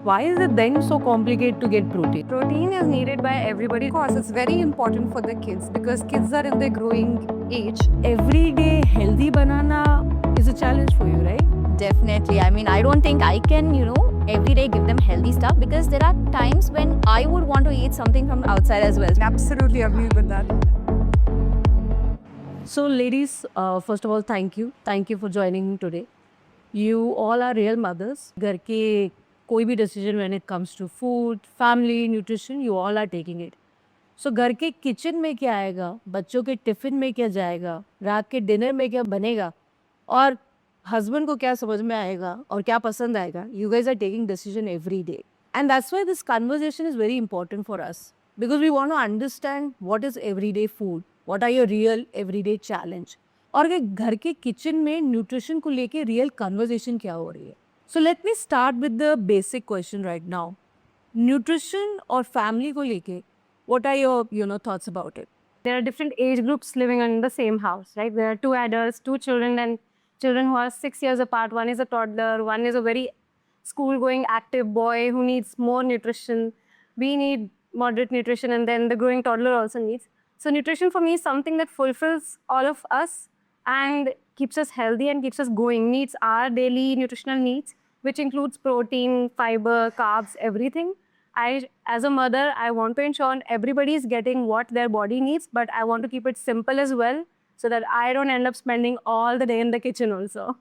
Why is it then so complicated to get protein? Protein is needed by everybody. Of course, it's very important for the kids because kids are in their growing age. Everyday healthy banana is a challenge for you, right? Definitely. I mean, I don't think I can, every day give them healthy stuff because there are times when I would want to eat something from outside as well. Absolutely agree with that. So, ladies, first of all, thank you. Thank you for joining me today. You all are real mothers. घर के कोई भी decision when it comes to food, family, nutrition, you all are taking it. So, घर के kitchen में क्या आएगा, बच्चों के टिफिन में क्या जाएगा, रात के डिनर में क्या बनेगा, और हस्बैंड को क्या समझ में आएगा और क्या पसंद आएगा. You guys are taking decision every day, and that's why this conversation is very important for us because we want to understand what is everyday food, what are your real everyday challenge, और कि घर के kitchen में nutrition को लेके real conversation क्या हो रही है. So let me start with the basic question right now. Nutrition और फैमिली को लेके what are your thoughts about it? There are different age groups living in the same house, right? There are two adults, two children, and children who are 6 years apart. One is a toddler, one is a very school-going active boy who needs more nutrition. We need moderate nutrition, and then the growing toddler also needs. So nutrition for me is something that fulfills all of us and keeps us healthy and keeps us going, meets our daily nutritional needs, which includes protein, fiber, carbs, everything. As a mother, I want to ensure everybody is getting what their body needs, but I want to keep it simple as well so that I don't end up spending all the day in the kitchen also.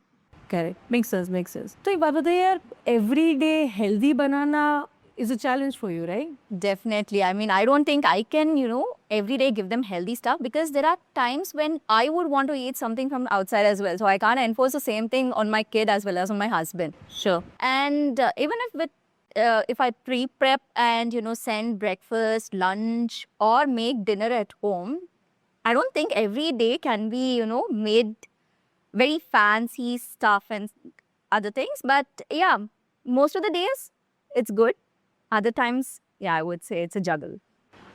Correct. Makes sense, makes sense. तो एक बात बताइए यार, everyday healthy banana is a challenge for you, right? Definitely. I mean, I don't think I can, every day give them healthy stuff because there are times when I would want to eat something from outside as well. So I can't enforce the same thing on my kid as well as on my husband. Sure. And even if I pre-prep and, send breakfast, lunch, or make dinner at home, I don't think every day can be, made very fancy stuff and other things. But yeah, most of the days it's good. Other times, yeah, I would say it's a juggle.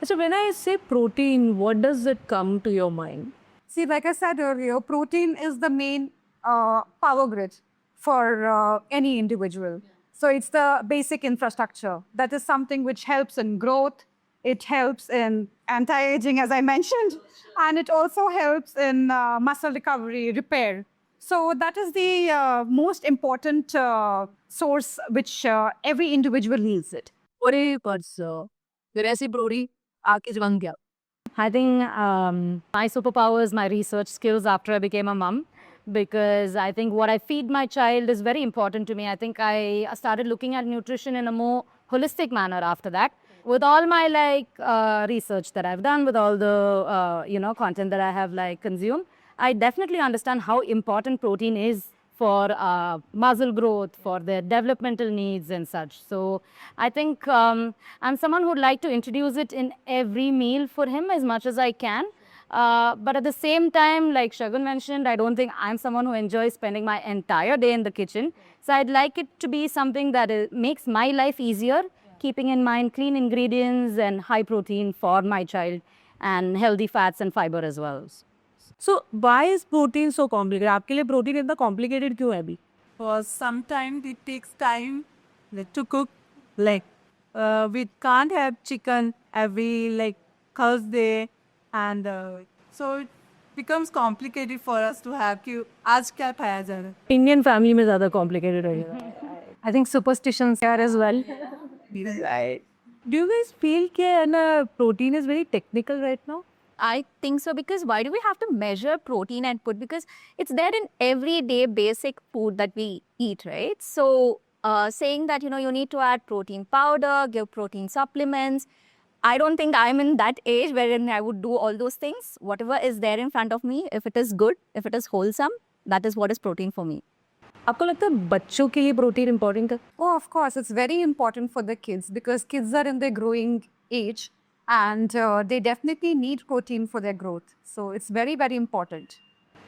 So when I say protein, what does it come to your mind? See, like I said earlier, protein is the main power grid for any individual. So it's the basic infrastructure. That is something which helps in growth. It helps in anti-aging, as I mentioned, and it also helps in muscle recovery, repair. So that is the most important source which every individual needs it. अरे बस फिर ऐसी प्रोटी आके जवान क्या? I think my superpower is my research skills after I became a mum, because I think what I feed my child is very important to me. I think I started looking at nutrition in a more holistic manner after that. With all my research that I've done, with all the content that I have consumed, I definitely understand how important protein is for muscle growth, for their developmental needs and such. So I think I'm someone who would like to introduce it in every meal for him as much as I can. But at the same time, like Shagun mentioned, I don't think I'm someone who enjoys spending my entire day in the kitchen. So I'd like it to be something that makes my life easier, keeping in mind clean ingredients and high protein for my child and healthy fats and fiber as well. So why is protein so complicated? आपके लिए protein इतना complicated क्यों है अभी? Because sometimes it takes time to cook. We can't have chicken every Thursday, and so it becomes complicated for us to have कि आज क्या खाया जा रहा है. Indian family में ज़्यादा complicated रहेगा. I think superstitions here as well. Right. Do you guys feel that protein is very technical right now? I think so, because why do we have to measure protein and put, because it's there in everyday basic food that we eat, right? So saying that, you need to add protein powder, give protein supplements, I don't think I'm in that age wherein I would do all those things. Whatever is there in front of me, if it is good, if it is wholesome, that is what is protein for me. आपको लगता है बच्चों के लिए protein important है? Oh, of course, it's very important for the kids because kids are in their growing age and they definitely need protein for their growth. So it's very, very important.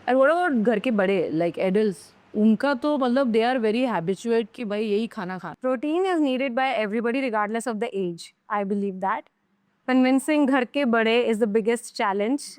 And what about घर के बड़े, like adults? उनका तो मतलब they are very habituated कि भाई यही खाना खाना. Protein is needed by everybody regardless of the age. I believe that. Convincing घर के बड़े is the biggest challenge.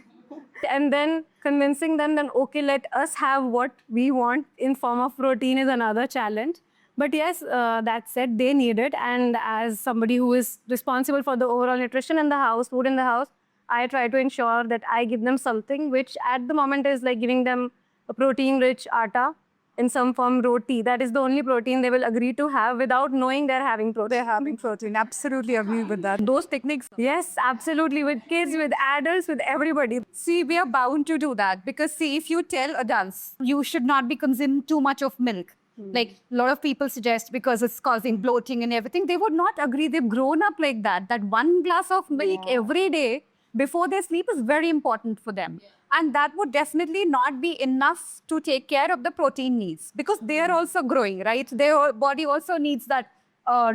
And then convincing them that, okay, let us have what we want in form of protein is another challenge. But yes, that said, they need it. And as somebody who is responsible for the overall nutrition in the house, food in the house, I try to ensure that I give them something which at the moment is like giving them a protein-rich atta in some form, roti. That is the only protein they will agree to have without knowing they're having protein. They're having protein. Absolutely agree with that. Those techniques. Yes, absolutely. With kids, with adults, with everybody. See, we are bound to do that because, see, if you tell adults you should not be consuming too much of milk, like a lot of people suggest because it's causing bloating and everything, they would not agree. They've grown up like that. That one glass of milk every day before they sleep is very important for them. And that would definitely not be enough to take care of the protein needs because they are also growing, right? Their body also needs that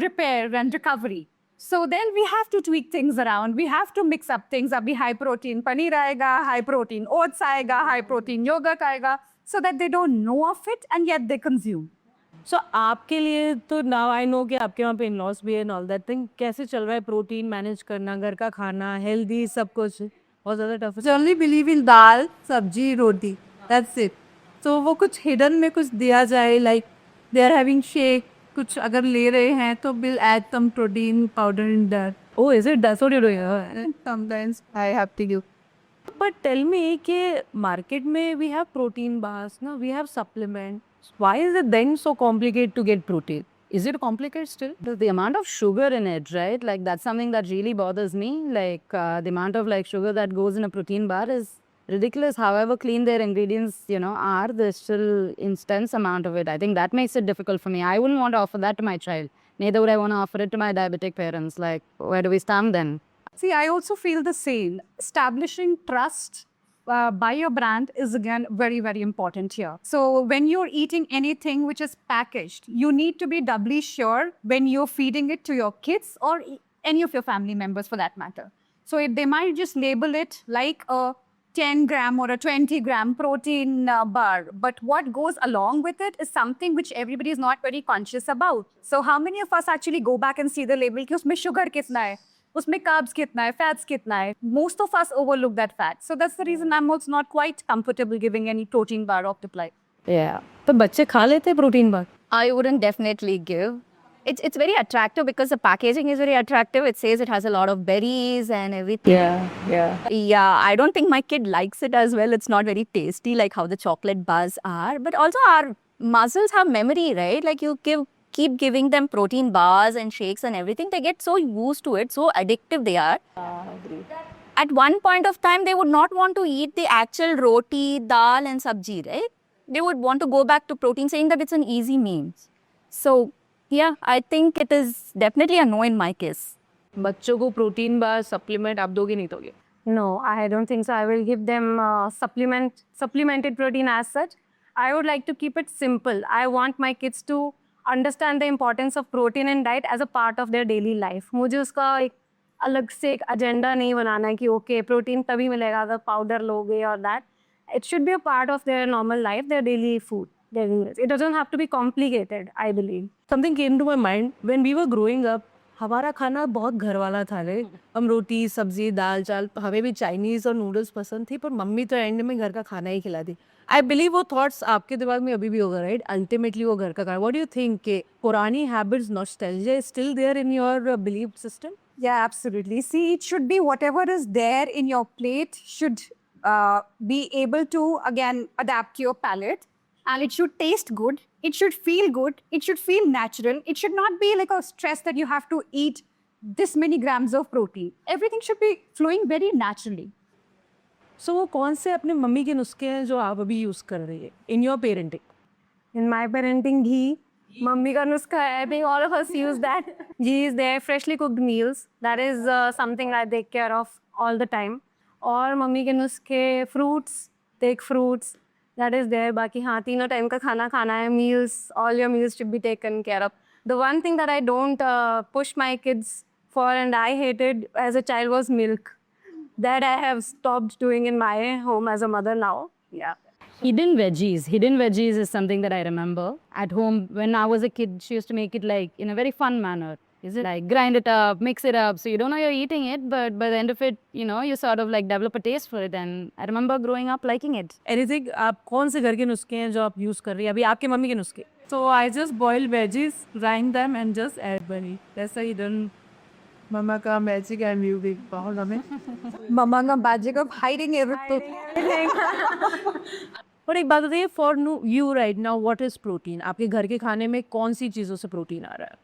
repair and recovery. So then we have to tweak things around. We have to mix up things. Abhi high protein paneer aayega, high protein oats aayega, high protein yogurt aayega, so that they don't know of it and yet they consume. सो आपके लिए तो now I know कि आपके वहाँ पे इन loss भी है and all that thing, कैसे चल रहा है प्रोटीन मैनेज करना, घर का खाना, हेल्दी, सब कुछ बहुत ज़्यादा टफ है? Only believe in dal, sabji, roti. That's it. So वो कुछ hidden में कुछ दिया जाए, like they are having shake, कुछ अगर ले रहे हैं तो we'll add some protein powder in that. Oh, is it? That's what you're doing? And sometimes I have to give. But tell me कि market में we have protein bars, no? We have supplements. Why is it then so complicated to get protein? Is it complicated still? The amount of sugar in it, right? Like that's something that really bothers me. Like the amount of like sugar that goes in a protein bar is ridiculous. However clean their ingredients, are, there's still intense amount of it. I think that makes it difficult for me. I wouldn't want to offer that to my child. Neither would I want to offer it to my diabetic parents. Like, where do we stand then? See, I also feel the same. Establishing trust by your brand is again very, very important here. So when you're eating anything which is packaged, you need to be doubly sure when you're feeding it to your kids or any of your family members for that matter. So they might just label it like a 10 gram or a 20 gram protein bar. But what goes along with it is something which everybody is not very conscious about. So how many of us actually go back and see the label कि उसमें sugar कितना है, उसमें carbs कितना है, fats कितना है? Most of us overlook that fat. So that's the reason I'm also not quite comfortable giving any protein bar off the plate. Yeah. तो बच्चे खा लेते हैं protein bar? I wouldn't definitely give. It's very attractive because the packaging is very attractive. It says it has a lot of berries and everything. Yeah. Yeah, I don't think my kid likes it as well. It's not very tasty like how the chocolate bars are. But also our muscles have memory, right? Like you keep giving them protein bars and shakes and everything. They get so used to it, so addictive they are. At one point of time, they would not want to eat the actual roti, dal and sabji, right? They would want to go back to protein, saying that it's an easy means. So yeah, I think it is definitely a no in my case. बच्चों को protein bar supplement आप दोगे नहीं दोगे? No, I don't think so. I will give them supplemented protein as such. I would like to keep it simple. I want my kids to understand the importance of protein in diet as a part of their daily life. मुझे उसका एक अलग से एक agenda नहीं बनाना है कि okay protein तभी मिलेगा अगर powder लोगे or that. It should be a part of their normal life, their daily food. It doesn't have to be complicated, I believe. Something came to my mind when we were growing up. हमारा खाना बहुत घर वाला था रे, हम रोटी सब्जी दाल चाल, हमें भी चाइनीज़ और नूडल्स पसंद थी, पर मम्मी तो एंड में घर का खाना ही खिलाती. आई बिलीव वो थॉट्स आपके दिमाग में अभी भी होगा, राइट? अल्टीमेटली वो घर का खाना. व्हाट डू यू थिंक के पुरानी habits, nostalgia is still there in your belief system? Yeah, absolutely. See, it should be whatever is there in your plate should be able to, again, adapt to your palate. And it should taste good. It should feel good. It should feel natural. It should not be like a stress that you have to eat this many grams of protein. Everything should be flowing very naturally. सो वो कौन से अपने mummy के नुस्खे हैं जो आप अभी यूज़ कर रही है in your parenting? In my parenting, ghee, mummy ka nuskha hai. I think all of us use that. Ghee is there, freshly cooked meals. That is something I take care of all the time. और mummy के नुस्खे, fruits, take fruits. That is there. बाकी हाँ तीनों time का खाना खाना है. Meals, all your meals should be taken care of. The one thing that I don't push my kids for and I hated as a child was milk. That I have stopped doing in my home as a mother now. Yeah. Hidden veggies is something that I remember at home when I was a kid. She used to make it like in a very fun manner. Is it like grind it up, mix it up, so you don't know you're eating it, but by the end of it, you sort of like develop a taste for it. And I remember growing up liking it. Anything, आप कौन से घर के नुस्खे हैं जो आप use कर रही है अभी, आपके मम्मी के नुस्खे? So I just boil veggies, grind them, and just add bunny. That's a hidden Mama ka magic and music. बहुत हमें. Mama ka magic of hiding everything. पर एक बात बताइए, for you right now what is protein? आपके घर के खाने में कौन सी चीज़ों से प्रोटीन आ रहा है?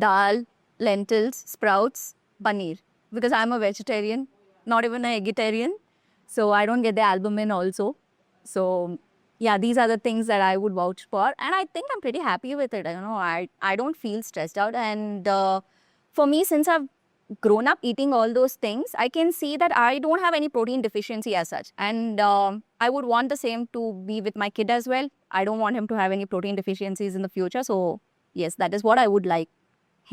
Dal, lentils, sprouts, paneer. Because I'm a vegetarian, not even a vegetarian. So I don't get the albumin also. So yeah, these are the things that I would vouch for. And I think I'm pretty happy with it. You know, I don't feel stressed out. And for me, since I've grown up eating all those things, I can see that I don't have any protein deficiency as such. And I would want the same to be with my kid as well. I don't want him to have any protein deficiencies in the future. So yes, that is what I would like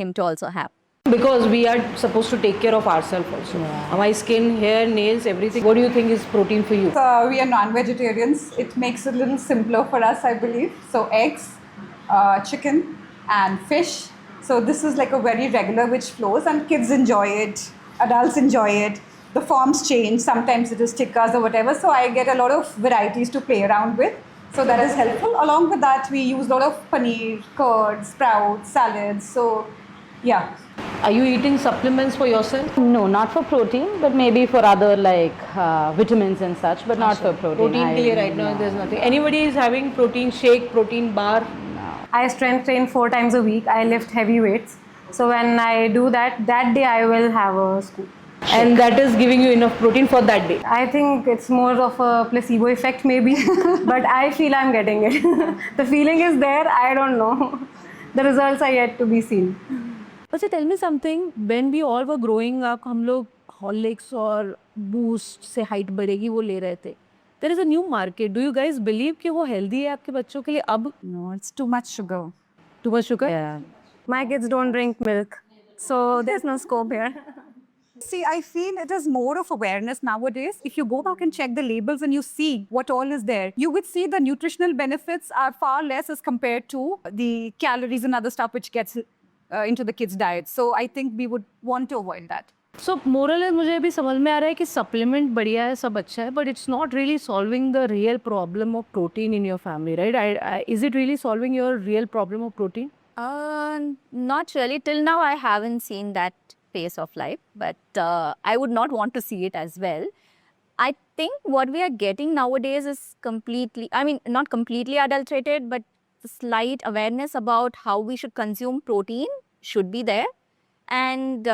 him to also have. Because we are supposed to take care of ourselves also. My skin, hair, nails, everything. What do you think is protein for you? We are non-vegetarians. It makes it a little simpler for us, I believe. So eggs, chicken, and fish. So this is like a very regular which flows, and kids enjoy it. Adults enjoy it. The forms change. Sometimes it is tikkars or whatever. So I get a lot of varieties to play around with. So that is helpful. Along with that, we use a lot of paneer, curd, sprouts, salads. So yeah. Are you eating supplements for yourself? No, not for protein, but maybe for other like vitamins and such, but not for protein. Protein ke liye right now there's nothing. Anybody is having protein shake, protein bar? I strength train 4 times a week. I lift heavy weights. So when I do that day I will have a scoop. And that is giving you enough protein for that day. I think it's more of a placebo effect maybe, but I feel I'm getting it. The feeling is there, I don't know. The results are yet to be seen. अच्छा, tell me something, when we all were growing up, हम लोग Horlicks और boost से height बढ़ेगी वो ले रहे थे. There is a new market. Do you guys believe कि वो हेल्दी है आपके बच्चों के लिए अब? No, it's too much sugar. Too much sugar? My kids don't drink milk, so there's no scope here. See, I feel it is more of awareness nowadays. If you go back and check the labels and you see what all is there, you would see the nutritional benefits are far less as compared to the calories and other stuff which gets into the kids' diet. So I think we would want to avoid that. So moral है, मुझे अभी समझ में आ रहा है कि supplement बढ़िया है, सब अच्छा है, but it's not really solving the real problem of protein in your family, right? Is it really solving your real problem of protein? Not really. Till now, I haven't seen that phase of life, but I would not want to see it as well. I think what we are getting nowadays is completely, I mean, not completely adulterated, but the slight awareness about how we should consume protein should be there. And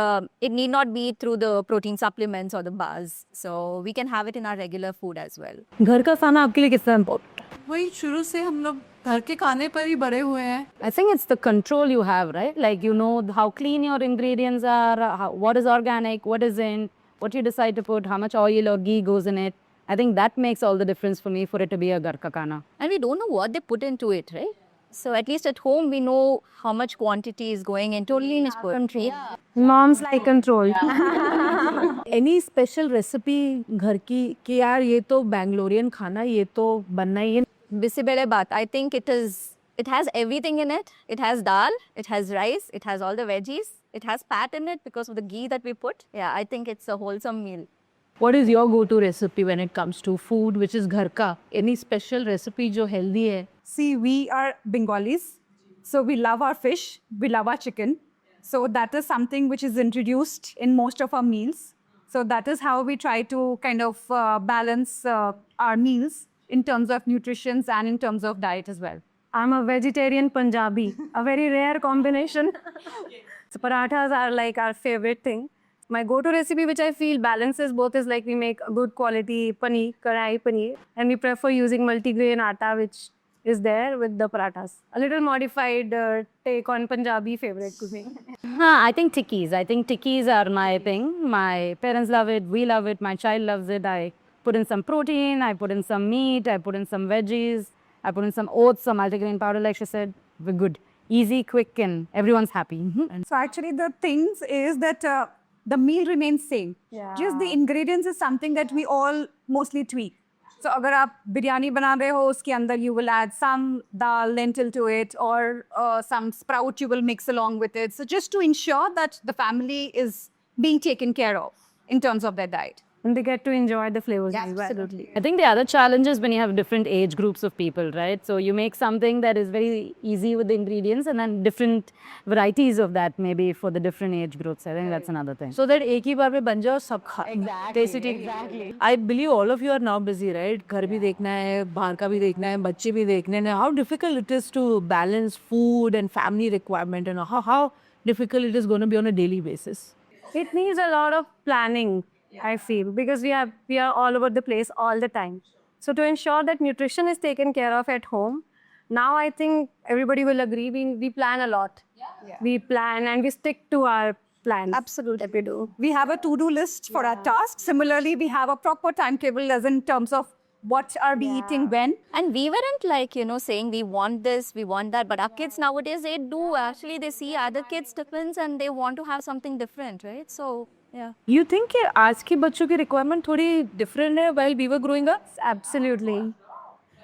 it need not be through the protein supplements or the bars. So we can have it in our regular food as well. घर का खाना आपके लिए कितना important है? वही शुरू से हम लोग घर के खाने पर ही बड़े हुए हैं. I think it's the control you have, right? Like you know how clean your ingredients are, what is organic, what isn't, what you decide to put, how much oil or ghee goes in it. I think that makes all the difference for me for it to be a ghar ka khana. And we don't know what they put into it, right? So at least at home, we know how much quantity is going in. Totally in control. Moms like control. Any special recipe घर की कि यार ये तो Bangalorean खाना, ये तो बनना ही है? Bisibele baat. I think it has everything in it. It has dal, it has rice, it has all the veggies, it has fat in it because of the ghee that we put. Yeah, I think it's a wholesome meal. What is your go-to recipe when it comes to food which is घर का? Any special recipe जो healthy है? See, we are Bengalis, so we love our fish, we love our chicken. So that is something which is introduced in most of our meals. So that is how we try to kind of balance our meals in terms of nutrition and in terms of diet as well. I'm a vegetarian Punjabi, a very rare combination. So parathas are like our favorite thing. My go-to recipe, which I feel balances both, is like we make a good quality paneer, karai paneer, and we prefer using multigrain atta, which is there with the parathas. A little modified take on Punjabi favorite cuisine. I think tikkis. I think tikkis are my thing. My parents love it. We love it. My child loves it. I put in some protein. I put in some meat. I put in some veggies. I put in some oats, some multigrain powder. Like she said, we're good. Easy, quick, and everyone's happy. So actually the things is that the meal remains same. Yeah. Just the ingredients is something that we all mostly tweak. So अगर आप बिरयानी बना रहे हो, उसके अंदर you will add some dal, lentil to it, or some sprout you will mix along with it. So just to ensure that the family is being taken care of in terms of their diet. and they get to enjoy the flavors as well. Absolutely. I think the other challenge is when you have different age groups of people, right? So you make something that is very easy with the ingredients and then different varieties of that maybe for the different age groups. I think that's another thing. So that एक ही बार में बन जाओ सब खा exactly. I believe all of you are now busy, right? घर भी देखना है, बाहर का भी देखना है, बच्चे भी देखने हैं. How difficult it is to balance food and family requirement, and how difficult it is going to be on a daily basis. It needs a lot of planning, I feel, because we are all over the place all the time. So to ensure that nutrition is taken care of at home, now I think everybody will agree we plan a lot. We plan and we stick to our plans. Absolutely. That we do. We have a to-do list for our tasks. Similarly, we have a proper timetable as in terms of what are we eating when. And we weren't like, saying we want this, we want that. But our kids nowadays, they do. Actually, they see other kids' tiffins and they want to have something different, right? So, yeah. You think कि आज के बच्चों की requirement थोड़ी different है while we were growing up? Absolutely.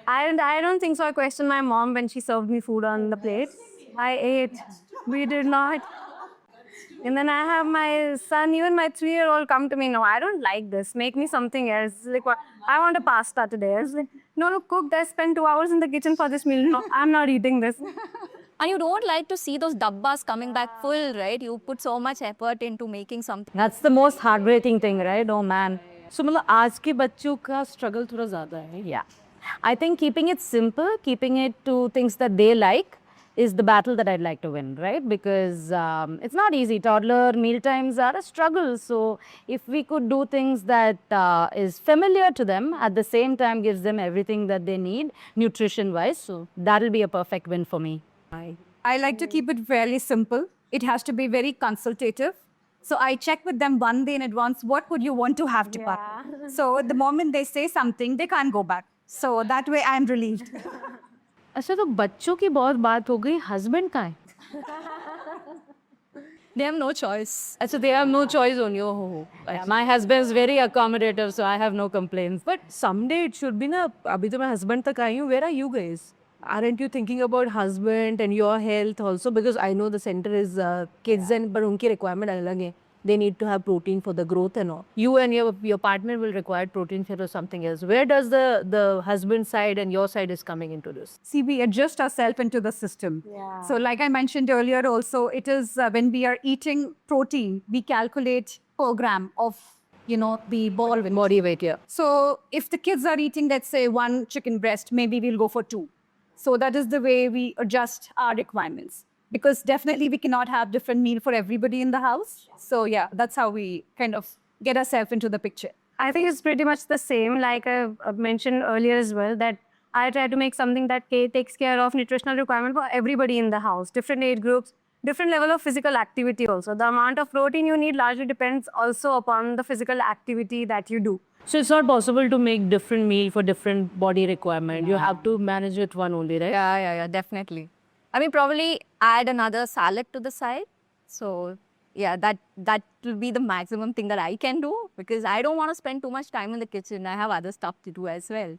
I don't think so. I questioned my mom when she served me food on the plate. I ate. We did not. And then I have my son, even my 3-year-old, come to me. No, I don't like this. Make me something else. Like, what? I want a pasta today. I was like, no, cooked. I spent 2 hours in the kitchen for this meal. No, I'm not eating this. And you don't like to see those dabbas coming back full, right? You put so much effort into making something. That's the most heartbreaking thing, right? Oh man. So मतलब आज के बच्चों का struggle थोड़ा ज़्यादा है. Yeah. I think keeping it simple, keeping it to things that they like is the battle that I'd like to win, right? Because it's not easy. Toddler meal times are a struggle. So if we could do things that is familiar to them, at the same time gives them everything that they need, nutrition-wise, so that'll be a perfect win for me. I like to keep it fairly simple. It has to be very consultative. So I check with them one day in advance, what would you want to have to pack? So the moment they say something, they can't go back. So that way I'm relieved. अच्छा तो बच्चों की बहुत बात हो गई. Husband कहाँ है? They have no choice. अच्छा they have no choice on you. Oh, Yeah, my husband's very accommodative, so I have no complaints. but someday it should be ना. अभी तो मैं husband तक आई हूँ. Where are you guys? Aren't you thinking about husband and your health also? Because I know the center is kids and but उनकी requirement अलग है. They need to have protein for the growth and all. You and your partner will require protein for something else. Where does the husband side and your side is coming into this? See, we adjust ourselves into the system. So like I mentioned earlier also, it is when we are eating protein, we calculate per gram of, the body weight. Yeah. So if the kids are eating, let's say 1 chicken breast, maybe we'll go for 2. So that is the way we adjust our requirements. Because definitely we cannot have different meal for everybody in the house. So yeah, that's how we kind of get ourselves into the picture. I think it's pretty much the same, like I mentioned earlier as well, that I try to make something that takes care of nutritional requirement for everybody in the house, different age groups, different level of physical activity also. The amount of protein you need largely depends also upon the physical activity that you do. So it's not possible to make different meal for different body requirement. You have to manage it one only, right? Yeah, definitely. I mean, probably add another salad to the side. So, yeah, that will be the maximum thing that I can do because I don't want to spend too much time in the kitchen. I have other stuff to do as well.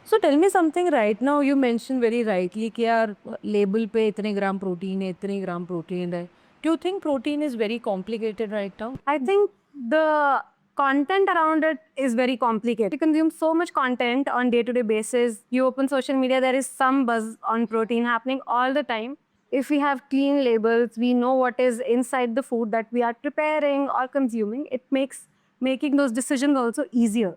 So tell me something right now. You mentioned very rightly कि यार label पे इतने ग्राम protein है, इतने ग्राम protein है. Do you think protein is very complicated right now? I think the content around it is very complicated. You consume so much content on day-to-day basis. You open social media, there is some buzz on protein happening all the time. If we have clean labels, we know what is inside the food that we are preparing or consuming. It makes making those decisions also easier.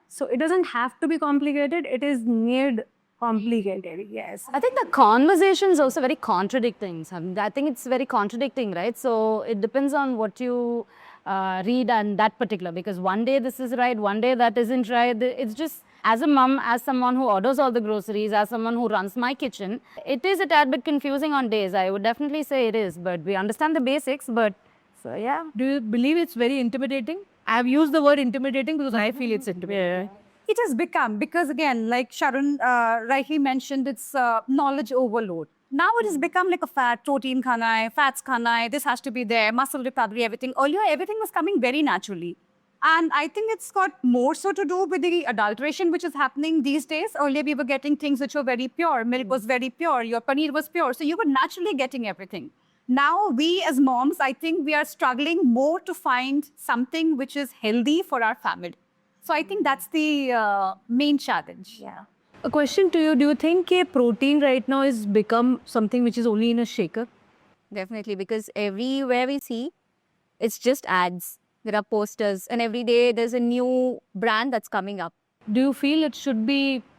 So it doesn't have to be complicated. It is made complicated, yes. I think the conversation is also very contradicting. I think it's very contradicting, right? So it depends on what you read and that particular, because one day this is right, one day that isn't right. It's just, as a mom, as someone who orders all the groceries, as someone who runs my kitchen, it is a tad bit confusing on days. I would definitely say it is, but we understand the basics, but so yeah. Do you believe it's very intimidating? I have used the word intimidating because I feel it's intimidating. It has become, because again, like Sharon rightly mentioned, it's knowledge overload. Now it has become like a fat, protein khana hai, fats khana hai, this has to be there, muscle recovery, everything. Earlier, everything was coming very naturally. And I think it's got more so to do with the adulteration which is happening these days. Earlier, we were getting things which were very pure. Milk was very pure, your paneer was pure. So you were naturally getting everything. Now, we as moms, I think we are struggling more to find something which is healthy for our family. So I think that's the main challenge. Yeah. A question to you, do you think protein right now is become something which is only in a shaker? Definitely, because everywhere we see, it's just ads. There are posters, and every day there's a new brand that's coming up. Do you feel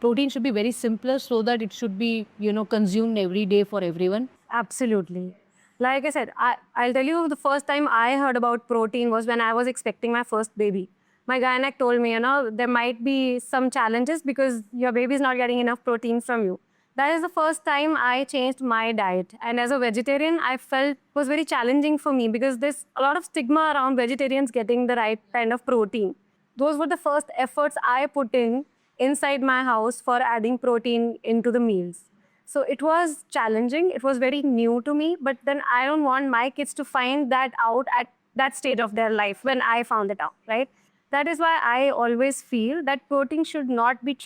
protein should be very simpler so that it should be, consumed every day for everyone? Absolutely. Like I said, I'll tell you the first time I heard about protein was when I was expecting my first baby. My gynec told me, there might be some challenges because your baby is not getting enough protein from you. That is the first time I changed my diet. And as a vegetarian, I felt it was very challenging for me because there's a lot of stigma around vegetarians getting the right kind of protein. Those were the first efforts I put in inside my house for adding protein into the meals. So it was challenging. It was very new to me. But then I don't want my kids to find that out at that stage of their life when I found it out, right? That is why I always feel that protein should not be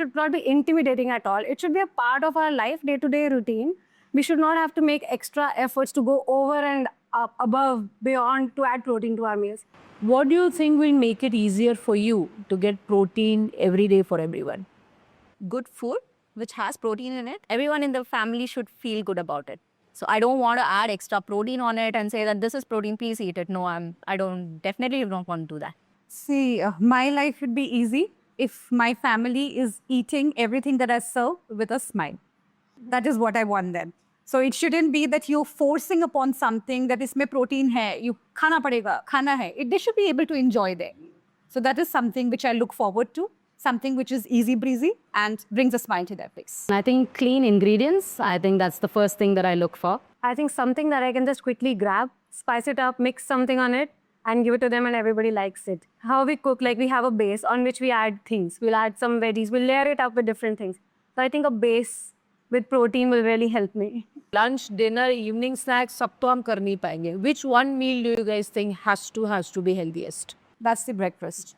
intimidating at all. It should be a part of our life, day-to-day routine. We should not have to make extra efforts to go over and up, above, beyond to add protein to our meals. What do you think will make it easier for you to get protein every day for everyone? Good food, which has protein in it, everyone in the family should feel good about it. So I don't want to add extra protein on it and say that this is protein, please eat it. No, I definitely don't want to do that. See, my life would be easy if my family is eating everything that I serve with a smile. That is what I want then. So it shouldn't be that you're forcing upon something that isme protein hai, you khana padega, khana hai. They should be able to enjoy that. So that is something which I look forward to, something which is easy breezy and brings a smile to their face. I think clean ingredients, I think that's the first thing that I look for. I think something that I can just quickly grab, spice it up, mix something on it, and give it to them, and everybody likes it. How we cook, like we have a base on which we add things. We'll add some veggies, we'll layer it up with different things. So I think a base with protein will really help me. Lunch, dinner, evening snacks, सब तो हम कर नहीं पाएंगे. Which one meal do you guys think has to be healthiest? That's the breakfast.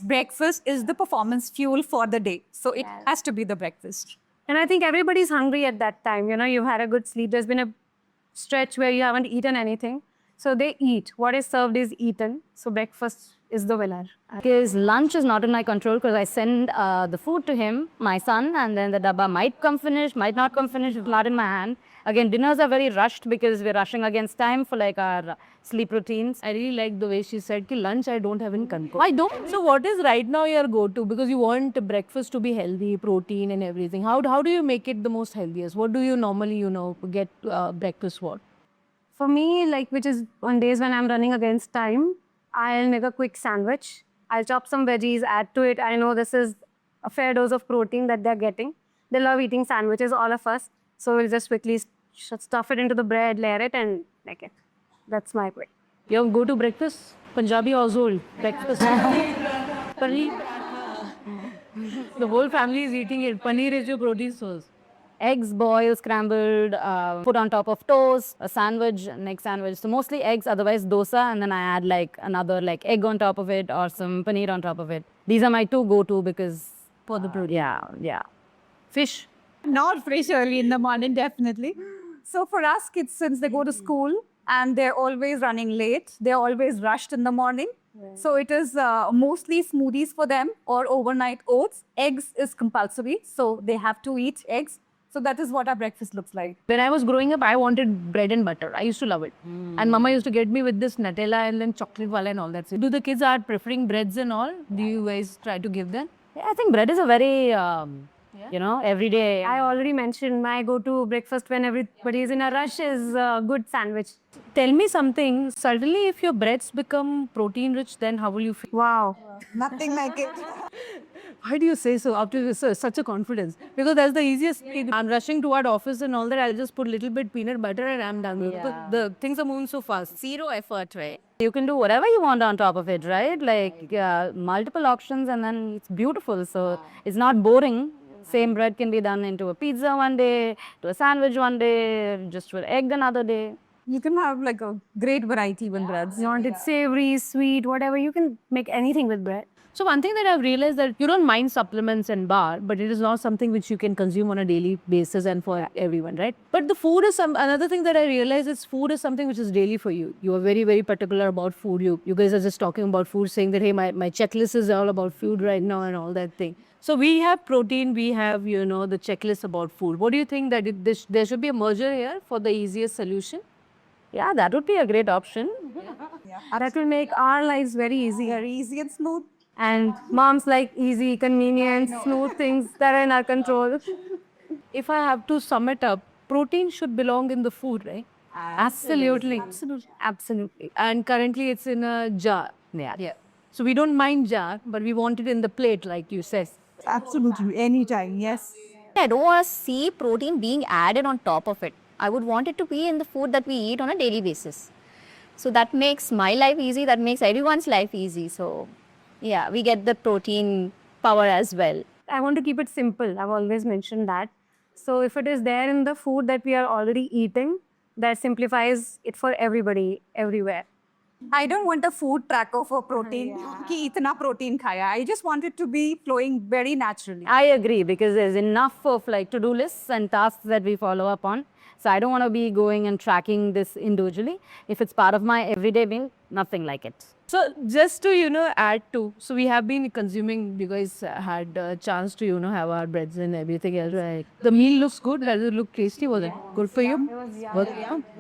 Breakfast is the performance fuel for the day. So it has to be the breakfast. And I think everybody's hungry at that time. You've had a good sleep. There's been a stretch where you haven't eaten anything. So they eat. What is served is eaten. So breakfast is the winner. Because lunch is not in my control because I send the food to him, my son, and then the dabba might come finish, might not come finish, it's not in my hand. Again, dinners are very rushed because we're rushing against time for like our sleep routines. I really like the way she said कि lunch I don't have in control. I don't. So what is right now your go-to? Because you want breakfast to be healthy, protein and everything. How do you make it the most healthiest? What do you normally, get breakfast for? For me, which is on days when I'm running against time, I'll make a quick sandwich. I'll chop some veggies, add to it. I know this is a fair dose of protein that they're getting. They love eating sandwiches, all of us. So we'll just quickly stuff it into the bread, layer it, and make it. That's my way. Your go-to breakfast? Punjabi household breakfast. Paneer. The whole family is eating it. Paneer is your protein source. Eggs boiled, scrambled, put on top of toast, a sandwich, an egg sandwich. So mostly eggs, otherwise dosa, and then I add another egg on top of it or some paneer on top of it. These are my two go-to because For the protein. yeah. Fish. Not fresh early in the morning, definitely. So for us kids, since they go to school and they're always running late, they're always rushed in the morning. So it is mostly smoothies for them or overnight oats. Eggs is compulsory, so they have to eat eggs. So that is what our breakfast looks like. When I was growing up, I wanted bread and butter. I used to love it. And Mama used to get me with this Nutella and then chocolate wala and all that. So do the kids are preferring breads and all? Do you guys try to give them? Yeah, I think bread is a very, everyday. I already mentioned my go-to breakfast when everybody is in a rush is a good sandwich. Tell me something. Suddenly, if your breads become protein rich, then how will you feel? Wow. Nothing like it. Why do you say so after such a confidence? Because that's the easiest thing. I'm rushing toward office and all that. I'll just put a little bit peanut butter and I'm done. Because the things are moving so fast. Zero effort, right? You can do whatever you want on top of it, right? Multiple options and then it's beautiful. So it's not boring. Same bread can be done into a pizza one day, to a sandwich one day, just with egg another day. You can have a great variety with breads. You want it savory, sweet, whatever. You can make anything with bread. So one thing that I've realized that you don't mind supplements and bar, but it is not something which you can consume on a daily basis and for everyone, right? But the food is another thing that I realize is food is something which is daily for you. You are very, very particular about food. You guys are just talking about food, saying that, hey, my checklist is all about food right now and all that thing. So we have protein, we have, the checklist about food. What do you think that there should be a merger here for the easiest solution? Yeah, that would be a great option. That will make our lives very easy. Very easy and smooth. And moms like easy, convenient, smooth things that are in our control. If I have to sum it up, protein should belong in the food, right? Absolutely. Absolutely. And currently it's in a jar. Yeah. So we don't mind jar, but we want it in the plate, like you said. Absolutely, anytime, yes. I don't want to see protein being added on top of it. I would want it to be in the food that we eat on a daily basis. So that makes my life easy, that makes everyone's life easy. So yeah, we get the protein power as well. I want to keep it simple. I've always mentioned that. So if it is there in the food that we are already eating, that simplifies it for everybody, everywhere. I don't want a food tracker for protein. कि इतना protein खाया. I just want it to be flowing very naturally. I agree, because there's enough of like to-do lists and tasks that we follow up on. So I don't want to be going and tracking this individually. If it's part of my everyday meal, nothing like it. So just to, add to, so we have been consuming, you guys had a chance to, have our breads and everything else. Right? The meal looks good. Does it look tasty? Was it good for you?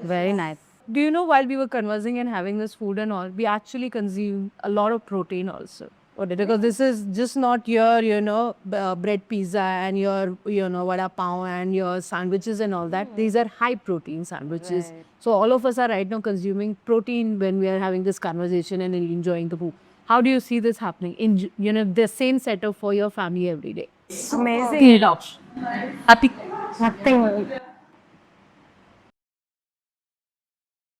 Very nice. Do you know, while we were conversing and having this food and all, we actually consume a lot of protein also. Because this is just not your, bread pizza and your, vada pav and your sandwiches and all that. These are high protein sandwiches. So all of us are right now consuming protein when we are having this conversation and enjoying the food. How do you see this happening in, the same setup for your family every day? Amazing. Happy. Nothing.